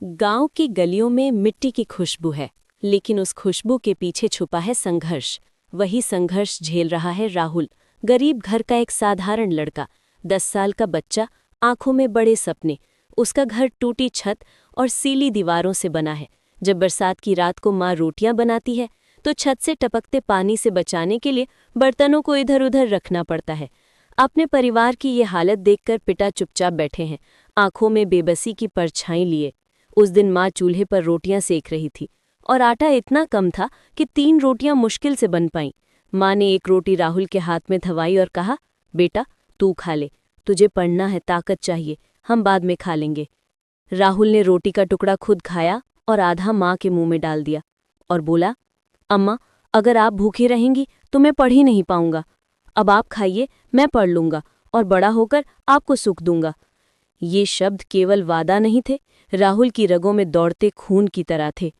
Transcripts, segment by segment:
गांव की गलियों में मिट्टी की खुशबू है, लेकिन उस खुशबू के पीछे छुपा है संघर्ष। वही संघर्ष झेल रहा है राहुल, गरीब घर का एक साधारण लड़का, 10 साल का बच्चा, आंखों में बड़े सपने। उसका घर टूटी छत और सीली दीवारों से बना है। जब बरसात की रात को माँ रोटियां बनाती है तो छत से टपकते पानी से बचाने के लिए बर्तनों को इधर उधर रखना पड़ता है। अपने परिवार की ये हालत देखकर पिता चुपचाप बैठे हैं, आंखों में बेबसी की परछाई लिए। उस दिन माँ चूल्हे पर रोटियां सेक रही थी और आटा इतना कम था कि 3 रोटियां मुश्किल से बन पाईं। माँ ने एक रोटी राहुल के हाथ में थमाई और कहा, बेटा तू खा ले, तुझे पढ़ना है, ताकत चाहिए, हम बाद में खा लेंगे। राहुल ने रोटी का टुकड़ा खुद खाया और आधा माँ के मुंह में डाल दिया और बोला, अम्मा अगर आप भूखी रहेंगी तो मैं पढ़ ही नहीं पाऊंगा। अब आप खाइए, मैं पढ़ लूंगा और बड़ा होकर आपको सुख दूंगा। ये शब्द केवल वादा नहीं थे, राहुल की रगों में दौड़ते खून की तरह थे।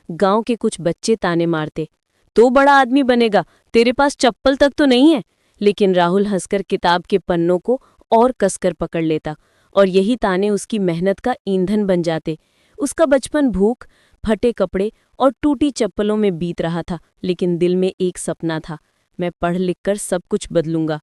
गांव के कुछ बच्चे ताने मारते, तो बड़ा आदमी बनेगा, तेरे पास चप्पल तक तो नहीं है। लेकिन राहुल हंसकर किताब के पन्नों को और कसकर पकड़ लेता और यही ताने उसकी मेहनत का ईंधन बन जाते। उसका बचपन भूख, फटे कपड़े और टूटी चप्पलों में बीत रहा था, लेकिन दिल में एक सपना था, मैं पढ़ लिख कर सब कुछ बदलूंगा।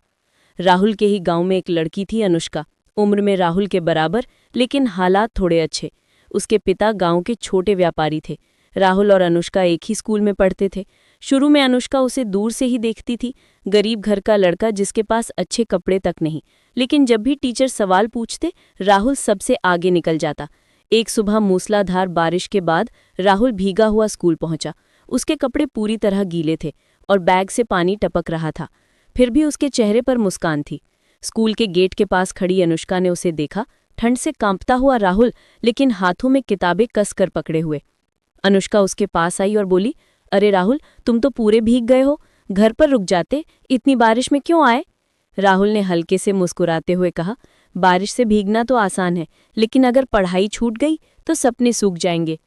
राहुल के ही गांव में एक लड़की थी, अनुष्का, उम्र में राहुल के बराबर, लेकिन हालात थोड़े अच्छे। उसके पिता गांव के छोटे व्यापारी थे। राहुल और अनुष्का एक ही स्कूल में पढ़ते थे। शुरू में अनुष्का उसे दूर से ही देखती थी, गरीब घर का लड़का जिसके पास अच्छे कपड़े तक नहीं। लेकिन जब भी टीचर सवाल पूछते, राहुल सबसे आगे निकल जाता। एक सुबह मूसलाधार बारिश के बाद राहुल भीगा हुआ स्कूल पहुंचा। उसके कपड़े पूरी तरह गीले थे और बैग से पानी टपक रहा था, फिर भी उसके चेहरे पर मुस्कान थी। स्कूल के गेट के पास खड़ी अनुष्का ने उसे देखा, ठंड से कांपता हुआ राहुल, लेकिन हाथों में किताबें कसकर पकड़े हुए। अनुष्का उसके पास आई और बोली, अरे राहुल, तुम तो पूरे भीग गए हो, घर पर रुक जाते, इतनी बारिश में क्यों आए? राहुल ने हल्के से मुस्कुराते हुए कहा, बारिश से भीगना तो आसान है, लेकिन अगर पढ़ाई छूट गई तो सपने सूख जाएंगे।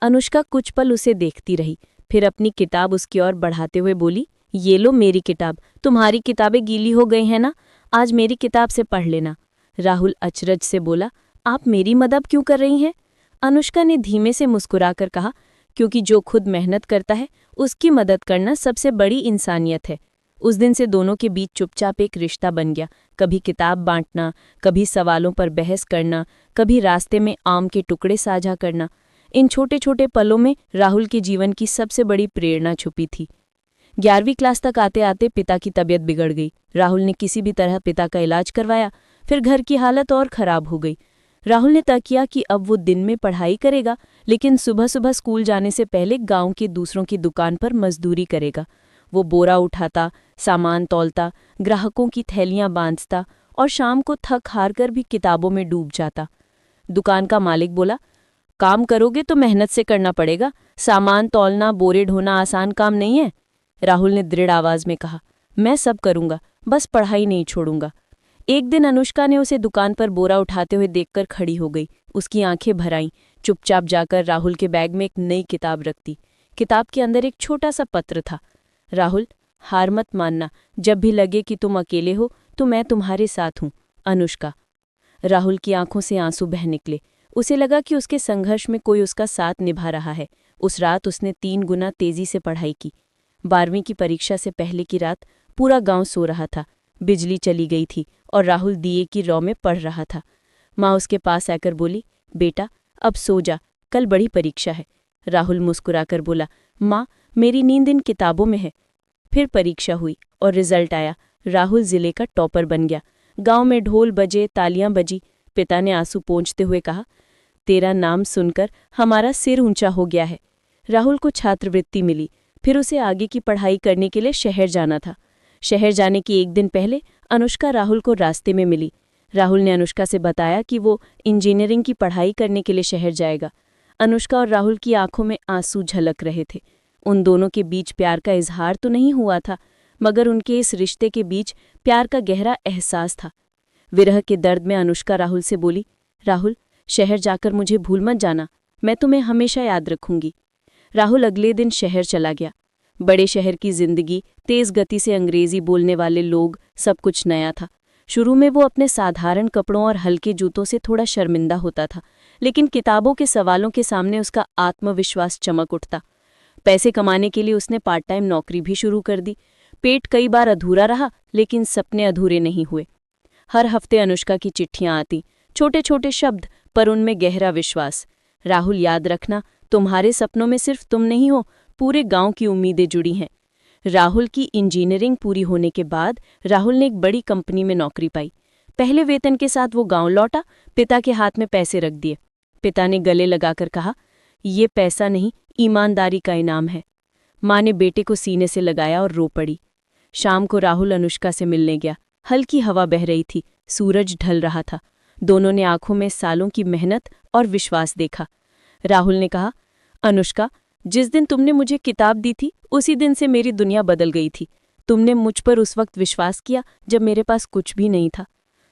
अनुष्का कुछ पल उसे देखती रही, फिर अपनी किताब उसकी ओर बढ़ाते हुए बोली, ये लो मेरी किताब, तुम्हारी किताबें गीली हो गई हैं ना, आज मेरी किताब से पढ़ लेना। राहुल अचरज से बोला, आप मेरी मदद क्यों कर रही हैं? अनुष्का ने धीमे से मुस्कुराकर कहा, क्योंकि जो खुद मेहनत करता है उसकी मदद करना सबसे बड़ी इंसानियत है। उस दिन से दोनों के बीच चुपचाप एक रिश्ता बन गया, कभी किताब बांटना, कभी सवालों पर बहस करना, कभी रास्ते में आम के टुकड़े साझा करना। इन छोटे छोटे पलों में राहुल के जीवन की सबसे बड़ी प्रेरणा छुपी थी। 11वीं क्लास तक आते आते पिता की तबीयत बिगड़ गई। राहुल ने किसी भी तरह पिता का इलाज करवाया, फिर घर की हालत और खराब हो गई। राहुल ने तय किया कि अब वो दिन में पढ़ाई करेगा, लेकिन सुबह सुबह स्कूल जाने से पहले गांव के दूसरों की दुकान पर मजदूरी करेगा। वो बोरा उठाता, सामान तौलता, ग्राहकों की थैलियां बांधता और शाम को थक हार कर भी किताबों में डूब जाता। दुकान का मालिक बोला, काम करोगे तो मेहनत से करना पड़ेगा, सामान तौलना, बोरे ढोना आसान काम नहीं है। राहुल ने दृढ़ आवाज में कहा, मैं सब करूंगा, बस पढ़ाई नहीं छोड़ूंगा। एक दिन अनुष्का ने उसे दुकान पर बोरा उठाते हुए देखकर खड़ी हो गई। उसकी आंखें भर आईं। चुपचाप जाकर राहुल के बैग में एक नई किताब रख दी। किताब के अंदर एक छोटा सा पत्र था, राहुल, हार मत मानना, जब भी लगे कि तुम अकेले हो तो मैं तुम्हारे साथ हूं, अनुष्का। राहुल की आंखों से आंसू बह निकले। उसे लगा कि उसके संघर्ष में कोई उसका साथ निभा रहा है। उस रात उसने 3 गुना तेजी से पढ़ाई की। 12वीं की परीक्षा से पहले की रात पूरा गांव सो रहा था। बिजली चली गई थी और राहुल दिए की रौ में पढ़ रहा था। माँ उसके पास आकर बोली, बेटा अब सो जा, कल बड़ी परीक्षा है। राहुल मुस्कुराकर बोला, माँ मेरी नींद इन किताबों में है। फिर परीक्षा हुई और रिजल्ट आया। राहुल जिले का टॉपर बन गया। गांव में ढोल बजे, तालियां बजी। पिता ने आंसू पोंछते हुए कहा, तेरा नाम सुनकर हमारा सिर ऊंचा हो गया है। राहुल को छात्रवृत्ति मिली। फिर उसे आगे की पढ़ाई करने के लिए शहर जाना था। शहर जाने के एक दिन पहले अनुष्का राहुल को रास्ते में मिली। राहुल ने अनुष्का से बताया कि वो इंजीनियरिंग की पढ़ाई करने के लिए शहर जाएगा। अनुष्का और राहुल की आंखों में आंसू झलक रहे थे। उन दोनों के बीच प्यार का इजहार तो नहीं हुआ था, मगर उनके इस रिश्ते के बीच प्यार का गहरा एहसास था। विरह के दर्द में अनुष्का राहुल से बोली, राहुल शहर जाकर मुझे भूल मत जाना, मैं तुम्हें हमेशा याद रखूंगी। राहुल अगले दिन शहर चला गया। बड़े शहर की जिंदगी, तेज गति से अंग्रेजी बोलने वाले लोग, सब कुछ नया था। शुरू में वो अपने साधारण कपड़ों और हल्के जूतों से थोड़ा शर्मिंदा होता था, लेकिन किताबों के सवालों के सामने उसका आत्मविश्वास चमक उठता। पैसे कमाने के लिए उसने पार्ट टाइम नौकरी भी शुरू कर दी। पेट कई बार अधूरा रहा, लेकिन सपने अधूरे नहीं हुए। हर हफ्ते अनुष्का की चिट्ठियां आती, छोटे छोटे शब्द पर उनमें गहरा विश्वास। राहुल, याद रखना, तुम्हारे सपनों में सिर्फ तुम नहीं हो, पूरे गांव की उम्मीदें जुड़ी हैं। राहुल की इंजीनियरिंग पूरी होने के बाद राहुल ने एक बड़ी कंपनी में नौकरी पाई। पहले वेतन के साथ वो गांव लौटा, पिता के हाथ में पैसे रख दिए। पिता ने गले लगाकर कहा, ये पैसा नहीं, ईमानदारी का इनाम है। माँ ने बेटे को सीने से लगाया और रो पड़ी। शाम को राहुल अनुष्का से मिलने गया। हल्की हवा बह रही थी, सूरज ढल रहा था। दोनों ने आंखों में सालों की मेहनत और विश्वास देखा। राहुल ने कहा, अनुष्का, जिस दिन तुमने मुझे किताब दी थी उसी दिन से मेरी दुनिया बदल गई थी। तुमने मुझ पर उस वक्त विश्वास किया जब मेरे पास कुछ भी नहीं था।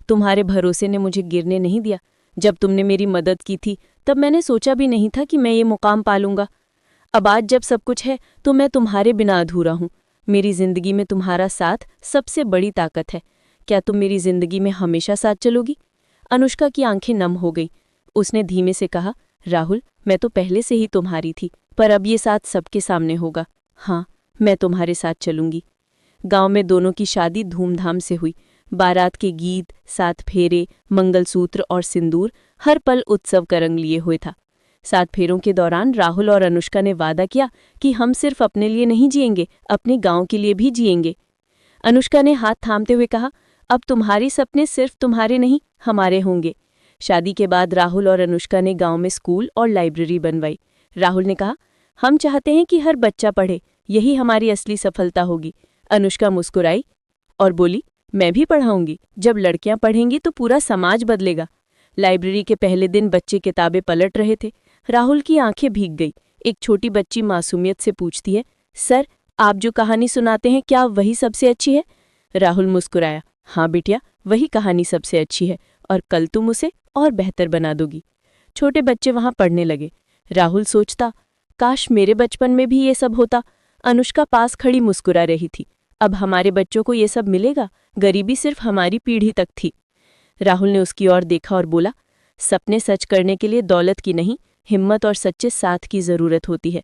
तुम्हारे भरोसे ने मुझे गिरने नहीं दिया। जब तुमने मेरी मदद की थी तब मैंने सोचा भी नहीं था कि मैं ये मुकाम पालूंगा। अब आज जब सब कुछ है तो मैं तुम्हारे बिना अधूरा हूँ। मेरी जिंदगी में तुम्हारा साथ सबसे बड़ी ताकत है। क्या तुम मेरी जिंदगी में हमेशा साथ चलोगी? अनुष्का की आंखें नम हो गई। उसने धीमे से कहा, राहुल, मैं तो पहले से ही तुम्हारी थी, पर अब ये साथ सबके सामने होगा। हाँ, मैं तुम्हारे साथ चलूंगी। गांव में दोनों की शादी धूमधाम से हुई। बारात के गीत, 7 फेरे, मंगलसूत्र और सिंदूर हर पल उत्सव का रंग लिए हुए था। 7 फेरों के दौरान राहुल और अनुष्का ने वादा किया कि हम सिर्फ अपने लिए नहीं जिएंगे, अपने गांव के लिए भी जिएंगे। अनुष्का ने हाथ थामते हुए कहा, अब तुम्हारे सपने सिर्फ तुम्हारे नहीं, हमारे होंगे। शादी के बाद राहुल और अनुष्का ने गांव में स्कूल और लाइब्रेरी बनवाई। राहुल ने कहा, हम चाहते हैं कि हर बच्चा पढ़े, यही हमारी असली सफलता होगी। अनुष्का मुस्कुराई और बोली, मैं भी पढ़ाऊंगी। जब लड़कियां पढ़ेंगी तो पूरा समाज बदलेगा। लाइब्रेरी के पहले दिन बच्चे किताबें पलट रहे थे। राहुल की आंखें भीग गई। एक छोटी बच्ची मासूमियत से पूछती है, सर, आप जो कहानी सुनाते हैं क्या वही सबसे अच्छी है? राहुल मुस्कुराया, हाँ बिटिया, वही कहानी सबसे अच्छी है और कल तुम उसे और बेहतर बना दोगी। छोटे बच्चे वहां पढ़ने लगे। राहुल सोचता, काश मेरे बचपन में भी ये सब होता। अनुष्का पास खड़ी मुस्कुरा रही थी। अब हमारे बच्चों को ये सब मिलेगा। गरीबी सिर्फ हमारी पीढ़ी तक थी। राहुल ने उसकी ओर देखा और बोला, सपने सच करने के लिए दौलत की नहीं, हिम्मत और सच्चे साथ की जरूरत होती है।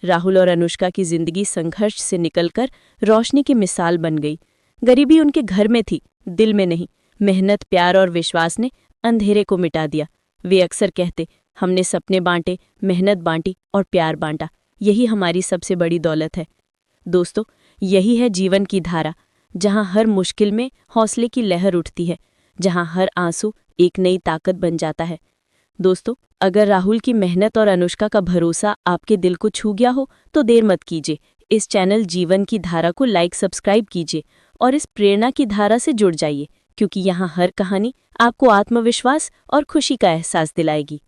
राहुल और अनुष्का की जिंदगी संघर्ष से निकलकर रोशनी की मिसाल बन गई। गरीबी उनके घर में थी, दिल में नहीं। मेहनत, प्यार और विश्वास ने अंधेरे को मिटा दिया। वे अक्सर कहते, हमने सपने बांटे, मेहनत बांटी और प्यार बांटा, यही हमारी सबसे बड़ी दौलत है। दोस्तों, यही है जीवन की धारा, जहाँ हर मुश्किल में हौसले की लहर उठती है, जहाँ हर आंसू एक नई ताकत बन जाता है। दोस्तों, अगर राहुल की मेहनत और अनुष्का का भरोसा आपके दिल को छू गया हो तो देर मत कीजिए। इस चैनल जीवन की धारा को लाइक, सब्सक्राइब कीजिए और इस प्रेरणा की धारा से जुड़ जाइए, क्योंकि यहाँ हर कहानी आपको आत्मविश्वास और खुशी का एहसास दिलाएगी।